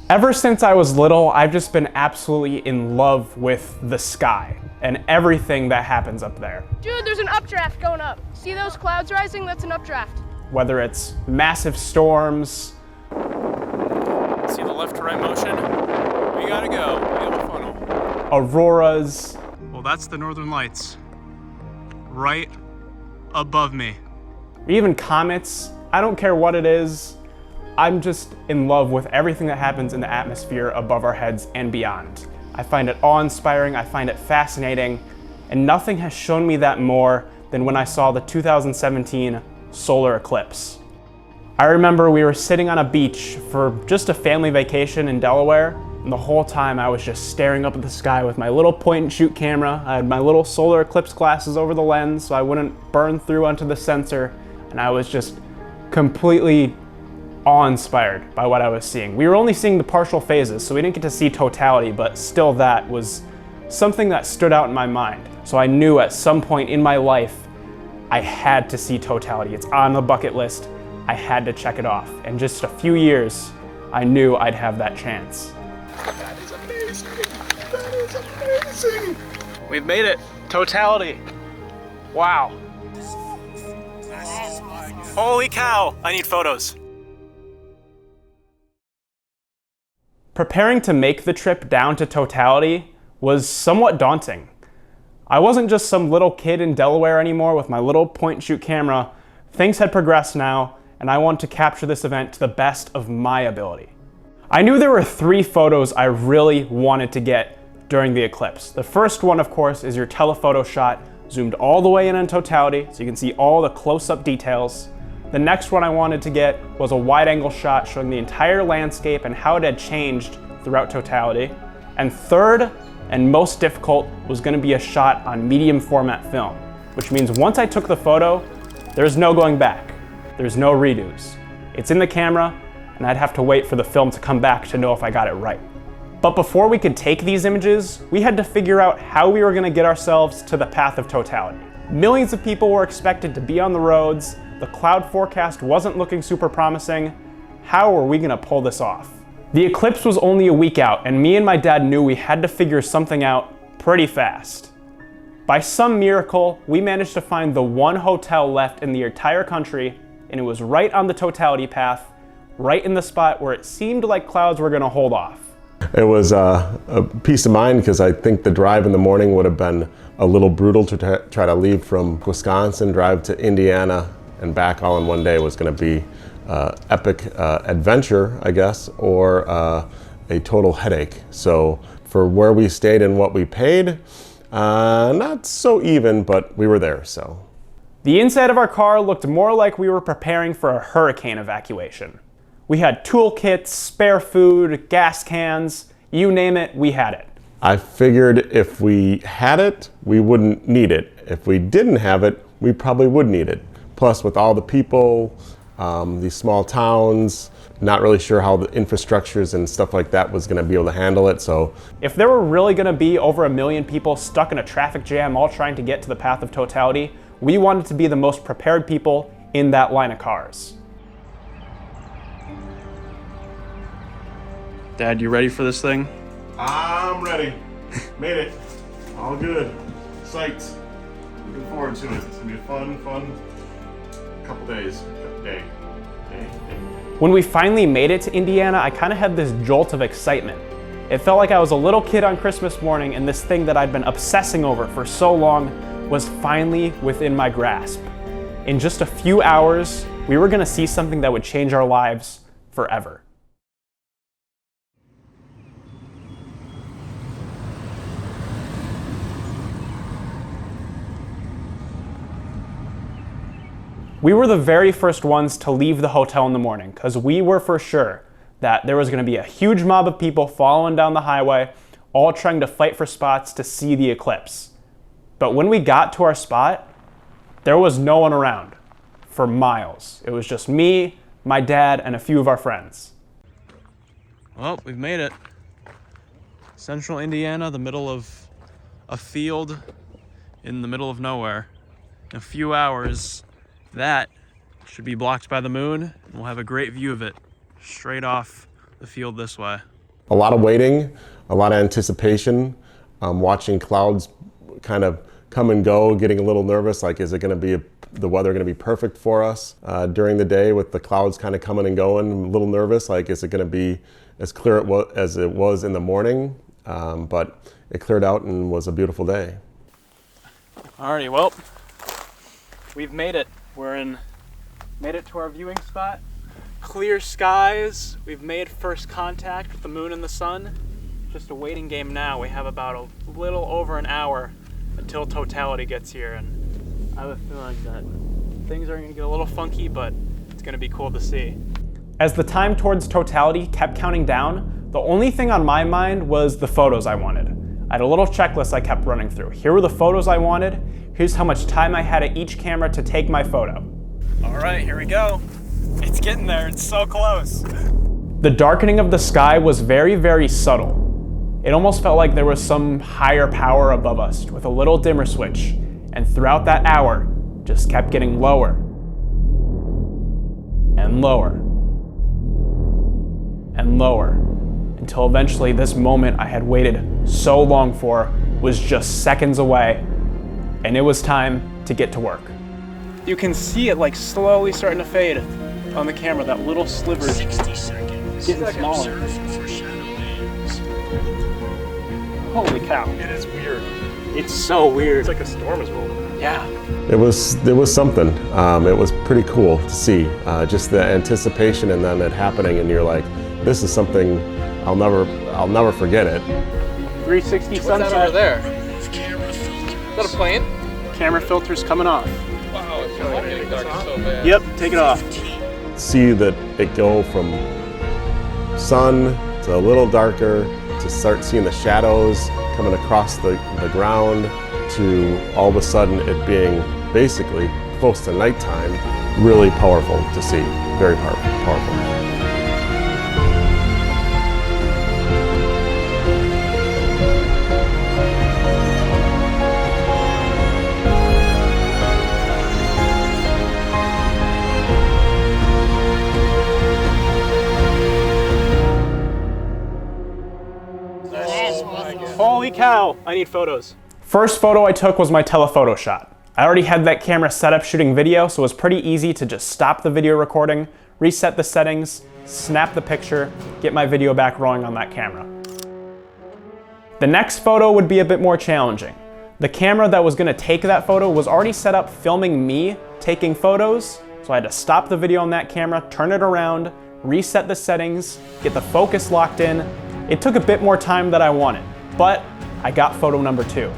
Ever since I was little, I've just been absolutely in love with the sky and everything that happens up there. Dude, there's an updraft going up. See those clouds rising? That's an updraft. Whether it's massive storms. See the left to right motion? We gotta go. We have a funnel. Auroras. Well, that's the Northern Lights. Right above me. Even comets. I don't care what it is. I'm just in love with everything that happens in the atmosphere above our heads and beyond. I find it awe-inspiring, I find it fascinating, and nothing has shown me that more than when I saw the 2017 solar eclipse. I remember we were sitting on a beach for just a family vacation in Delaware, and the whole time I was just staring up at the sky with my little point-and-shoot camera. I had my little solar eclipse glasses over the lens so I wouldn't burn through onto the sensor, and I was just completely awe-inspired by what I was seeing. We were only seeing the partial phases, so we didn't get to see totality, but still that was something that stood out in my mind. So I knew at some point in my life, I had to see totality. It's on the bucket list. I had to check it off. In just a few years, I knew I'd have that chance. That is amazing. That is amazing. We've made it. Totality. Wow. Holy cow. I need photos. Preparing to make the trip down to totality was somewhat daunting. I wasn't just some little kid in Delaware anymore with my little point-and-shoot camera. Things had progressed now, and I wanted to capture this event to the best of my ability. I knew there were 3 photos I really wanted to get during the eclipse. The first one, of course, is your telephoto shot, zoomed all the way in on totality, so you can see all the close-up details. The next one I wanted to get was a wide-angle shot showing the entire landscape and how it had changed throughout totality. And third, and most difficult, was going to be a shot on medium format film, which means once I took the photo, there's no going back. There's no redos. It's in the camera, and I'd have to wait for the film to come back to know if I got it right. But before we could take these images, we had to figure out how we were going to get ourselves to the path of totality. Millions of people were expected to be on the roads. The cloud forecast wasn't looking super promising. How were we gonna pull this off? The eclipse was only a week out, and me and my dad knew we had to figure something out pretty fast. By some miracle, we managed to find the one hotel left in the entire country, and it was right on the totality path, right in the spot where it seemed like clouds were gonna hold off. It was a peace of mind because I think the drive in the morning would have been a little brutal to try to leave from Wisconsin, drive to Indiana, and back all in one day was going to be epic adventure, I guess, or a total headache. So for where we stayed and what we paid, not so even, but we were there, so. The inside of our car looked more like we were preparing for a hurricane evacuation. We had toolkits, spare food, gas cans, you name it, we had it. I figured if we had it, we wouldn't need it. If we didn't have it, we probably would need it. Plus, with all the people, these small towns, not really sure how the infrastructures and stuff like that was going to be able to handle it. So, if there were really going to be over 1 million people stuck in a traffic jam all trying to get to the path of totality, we wanted to be the most prepared people in that line of cars. Dad, you ready for this thing? I'm ready. Made it. All good. Psyched. Looking forward to it. It's going to be a fun couple days. Day. When we finally made it to Indiana, I kind of had this jolt of excitement. It felt like I was a little kid on Christmas morning, and this thing that I'd been obsessing over for so long was finally within my grasp. In just a few hours, we were going to see something that would change our lives forever. We were the very first ones to leave the hotel in the morning because we were for sure that there was going to be a huge mob of people following down the highway, all trying to fight for spots to see the eclipse. But when we got to our spot, there was no one around for miles. It was just me, my dad, and a few of our friends. Well, we've made it. Central Indiana, the middle of a field in the middle of nowhere. In a few hours, that should be blocked by the moon, and we'll have a great view of it straight off the field this way. A lot of waiting, a lot of anticipation, watching clouds kind of come and go, getting a little nervous, like is it going to be the weather going to be perfect for us during the day with the clouds kind of coming and going, a little nervous, like is it going to be as clear as it was in the morning, but it cleared out and was a beautiful day. Alrighty, well, we've made it. Made it to our viewing spot. Clear skies. We've made first contact with the moon and the sun. Just a waiting game now. We have about a little over an hour until totality gets here, and I have a feeling that things are going to get a little funky, but it's going to be cool to see. As the time towards totality kept counting down, the only thing on my mind was the photos I wanted. I had a little checklist I kept running through. Here were the photos I wanted. Here's how much time I had at each camera to take my photo. All right, here we go. It's getting there. It's so close. The darkening of the sky was very, very subtle. It almost felt like there was some higher power above us with a little dimmer switch, and throughout that hour, just kept getting lower and lower and lower, until eventually this moment I had waited so long for was just seconds away, and it was time to get to work. You can see it like slowly starting to fade on the camera, that little sliver. 60 seconds. Getting smaller. Observe for shadow bands. Holy cow. It is weird. It's so weird. It's like a storm is rolling. Yeah. It was something. It was pretty cool to see, just the anticipation and then it happening, and you're like, this is something I'll never forget it. 360 What's sunset. that over there? Remove camera filters. Is that a plane? Camera filter's coming off. Wow, it's getting dark so bad. Yep, take it off. See that it go from sun to a little darker, to start seeing the shadows coming across the ground, to all of a sudden it being basically close to nighttime. Really powerful to see, very powerful. Holy cow, I need photos. First photo I took was my telephoto shot. I already had that camera set up shooting video, so it was pretty easy to just stop the video recording, reset the settings, snap the picture, get my video back rolling on that camera. The next photo would be a bit more challenging. The camera that was gonna take that photo was already set up filming me taking photos, so I had to stop the video on that camera, turn it around, reset the settings, get the focus locked in. It took a bit more time than I wanted, but I got photo number 2.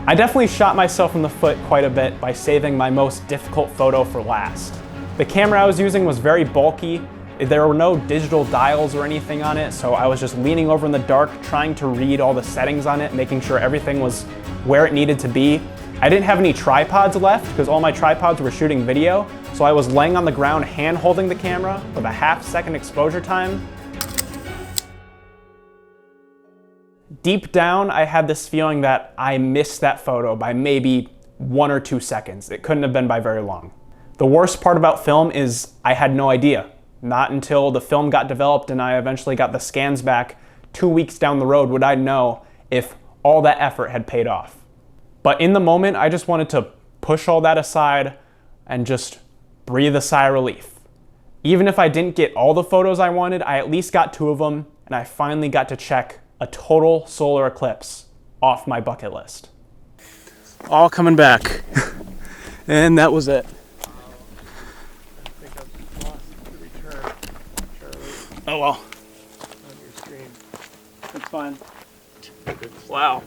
I definitely shot myself in the foot quite a bit by saving my most difficult photo for last. The camera I was using was very bulky. There were no digital dials or anything on it, so I was just leaning over in the dark trying to read all the settings on it, making sure everything was where it needed to be. I didn't have any tripods left because all my tripods were shooting video, so I was laying on the ground hand holding the camera with a half-second exposure time. Deep down, I had this feeling that I missed that photo by maybe 1 or 2 seconds. It couldn't have been by very long. The worst part about film is I had no idea. Not until the film got developed and I eventually got the scans back 2 weeks down the road would I know if all that effort had paid off. But in the moment, I just wanted to push all that aside and just breathe a sigh of relief. Even if I didn't get all the photos I wanted, I at least got 2 of them, and I finally got to check a total solar eclipse off my bucket list. All coming back. And that was it. Oh well. It's fine. Wow.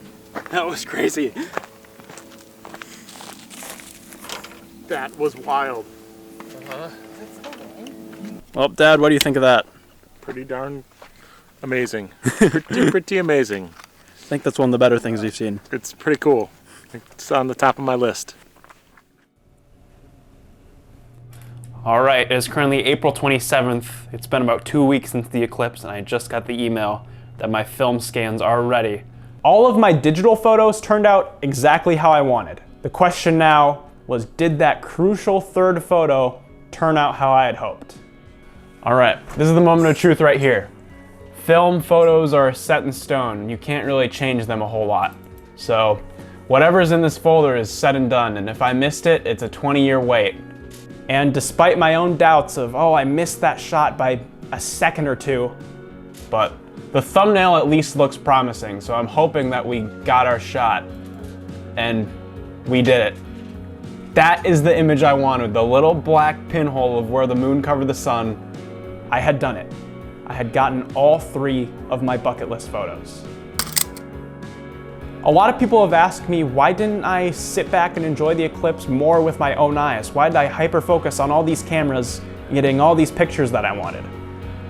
That was crazy. That was wild. Well, Dad, what do you think of that? Pretty darn amazing. pretty amazing. I think that's one of the better things we've seen. It's pretty cool. It's on the top of my list. All right, it is currently April 27th. It's been about 2 weeks since the eclipse, and I just got the email that my film scans are ready. All of my digital photos turned out exactly how I wanted. The question now was, did that crucial third photo turn out how I had hoped? All right, this is the moment of truth right here. Film photos are set in stone. You can't really change them a whole lot. So whatever's in this folder is said and done, and if I missed it, it's a 20-year wait. And despite my own doubts of, oh, I missed that shot by a second or two, but the thumbnail at least looks promising, so I'm hoping that we got our shot. And we did it. That is the image I wanted, the little black pinhole of where the moon covered the sun. I had done it. I had gotten all 3 of my bucket list photos. A lot of people have asked me, why didn't I sit back and enjoy the eclipse more with my own eyes? Why did I hyper-focus on all these cameras, getting all these pictures that I wanted?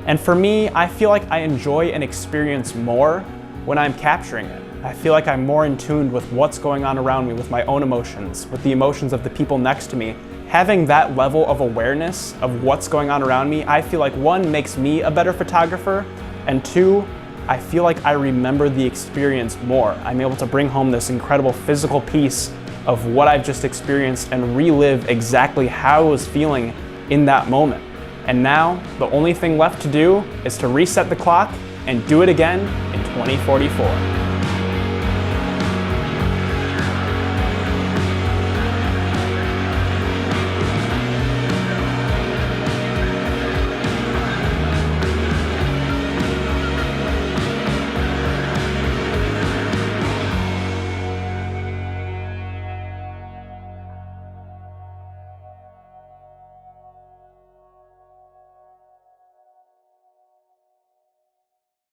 And for me, I feel like I enjoy an experience more when I'm capturing it. I feel like I'm more in tune with what's going on around me, with my own emotions, with the emotions of the people next to me. Having that level of awareness of what's going on around me, I feel like 1, makes me a better photographer, and 2, I feel like I remember the experience more. I'm able to bring home this incredible physical piece of what I've just experienced and relive exactly how I was feeling in that moment. And now, the only thing left to do is to reset the clock and do it again in 2044.